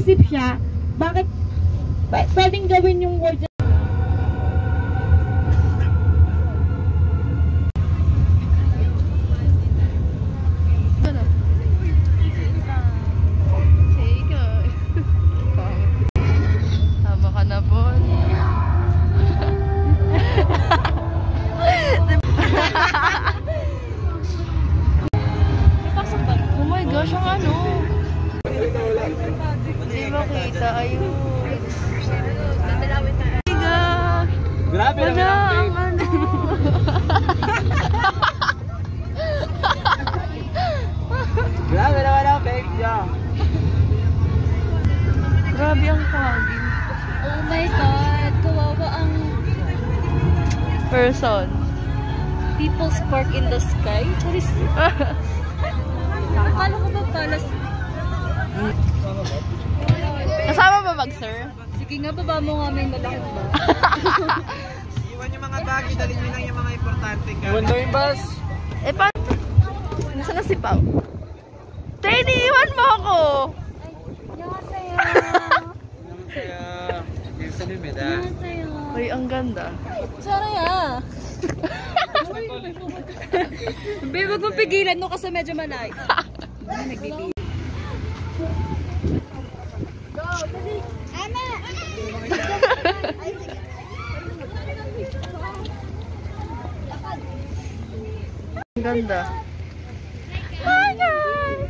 Isip siya, bakit pwedeng gawin yung word niya? Tama ka na po. Oh my gosh, ang ano? Hindi makita, ayun. Grabe naman ang ano. Grabe naman ang fake niya. Grabe ang pagi. Oh my God, kawawa ang Person. people's park in the sky. Charis. Akala ko ba pala? Kasama ba bag, sir? Sige nga, baba mo nga may malaki ba? Iwan yung mga bagay, dalhin nyo lang yung mga importante ka. Iwan daw yung bus. Eh, paano? Nasaan na si Pao? Teddy, iwan mo ako! Annyeonghaseyo. Kaya, Wilson yung meda. Annyeonghaseyo. Uy, ang ganda. Sorry ah. Babe, wag mong pigilan mo kasi medyo malayo. Nagbibigay. Ang ganda. Hi guys!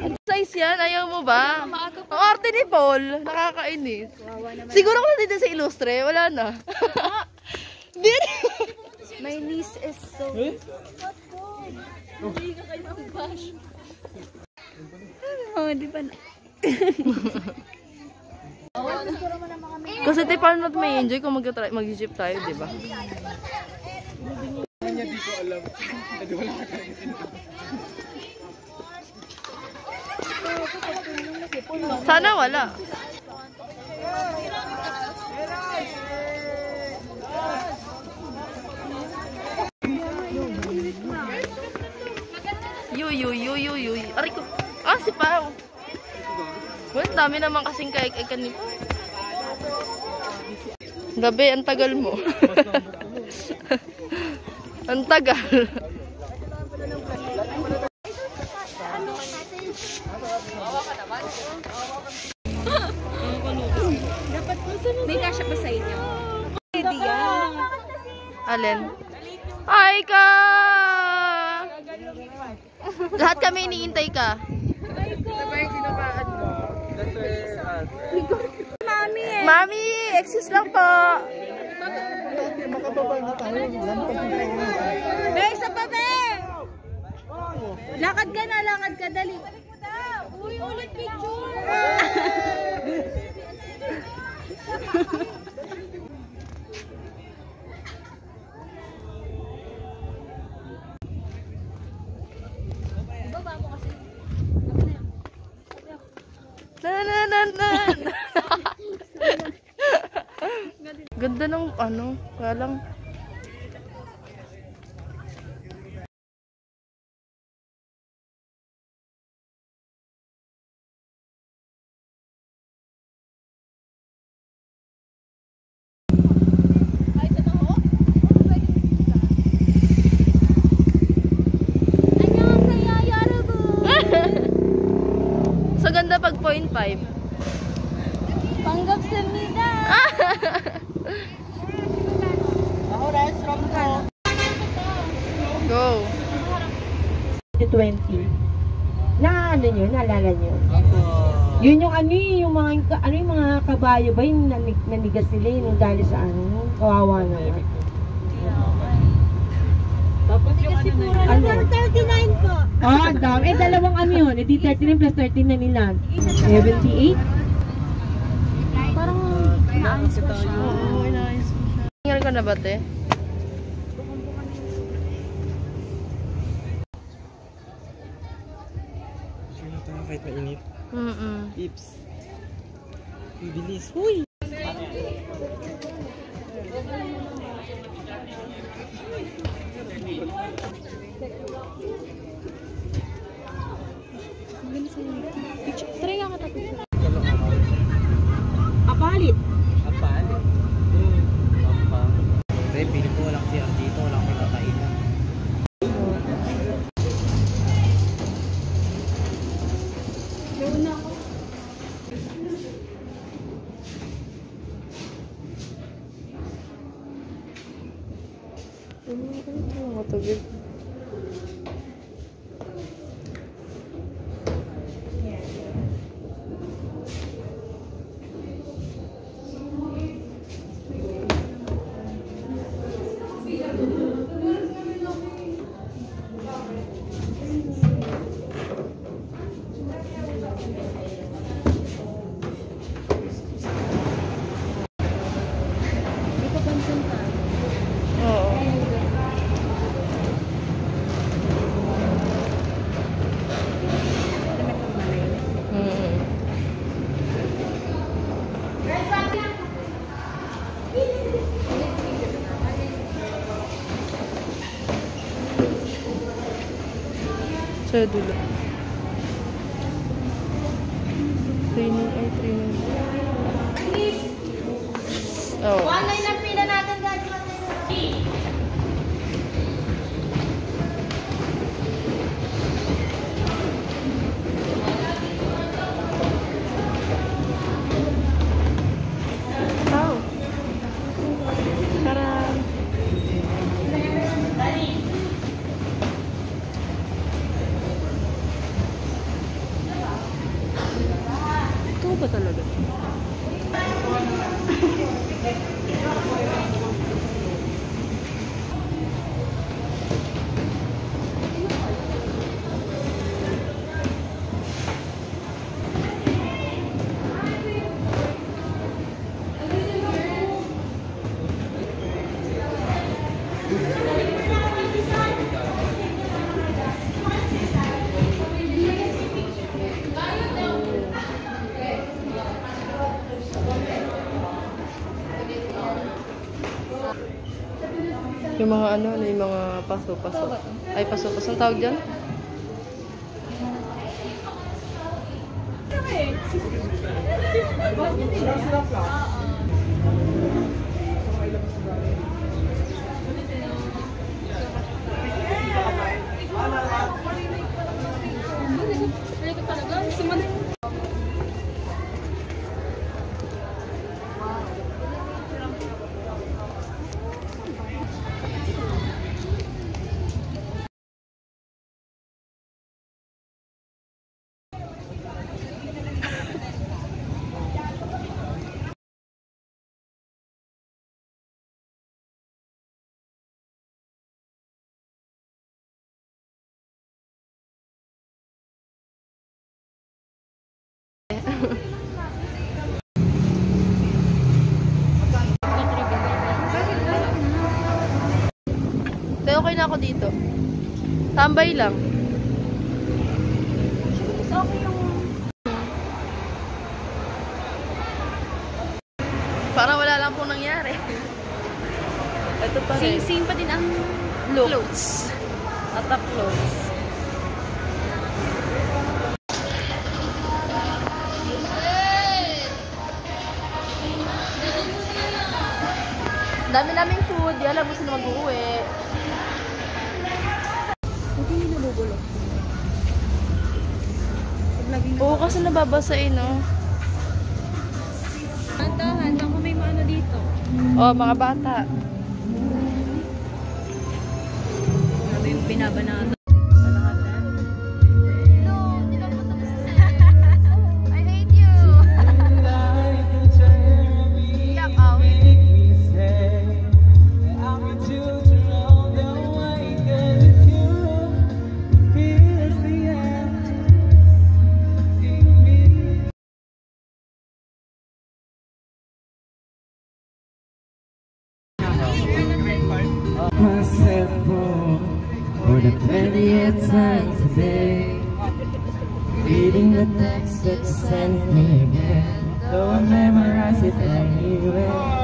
Ang size yan, ayaw mo ba? Ang arte ni Paul, nakakainis. Siguro kung nandito sa Illustre, wala na. My niece is so... Oh, di ba na? Kasi tayo paano natin may enjoy kung mag-jeep tayo, di ba? Hindi ko alam. Hindi wala ka Sana wala. Yu. Aray ko. Ah, si Pao. Well, dami naman kasing kaik-ikan ni Pao. Gabi, ang tagal mo. Ang tagal. May kasya pa sa inyo? Pwede yan. Alin? Hi ka! Lahat kami iniintay ka. Mami eh. Mami, excuse lang po. Be, isa pa be! Lakad ka, dali. Uy, ulit picture! Baba mo kasi. Ganda ng ano, kaya lang. So ganda pag 0.5. Panggapsamnida. Go. 20. Na ano nyo, naalala nyo? Yun yung ano yung mga kabayo ba yung nanigas sila yung dahil sa ano, kawawa naman. Tapos yung ano na yun. 39 po. Ah, dami. Eh, dalawang ano yun. Eh, di 39 plus 13 na nila. 78? Parang inaayos mo siya. Oo, inaayos mo siya. Tingnan ka na ba, te? Sure na tayo kahit mainit. Tips. Bilis. Huy! Try nga ka tapos. Apalit. Apaan? Apa. Pre, pilit ko walang CR dito, walang pinakainan. Tubig. Oo. Sa dulo. Training ay training. Oh. One line ang pila natin, guys. Oh. Tara. Ito ba talaga? Yung mga ano, yung mga paso-paso. Ay, paso-paso. Ang tawag dyan? Pero okay na ako dito. Tambay lang. Okay yung... Parang wala lang pong nangyari. Ito pa rin. Same pa din ang clothes. Attack clothes. Dami naming food. Di alam gusto na mag-uwi. Hindi nyo nabubulok. Oo, kasi nababasain, no? Handahan lang kung may maano dito. Oh, mga bata. Grabe yung binabanata. I hate you. Yak out. Myself for the 20th time today, reading the text that you sent me again, though I memorize it anyway.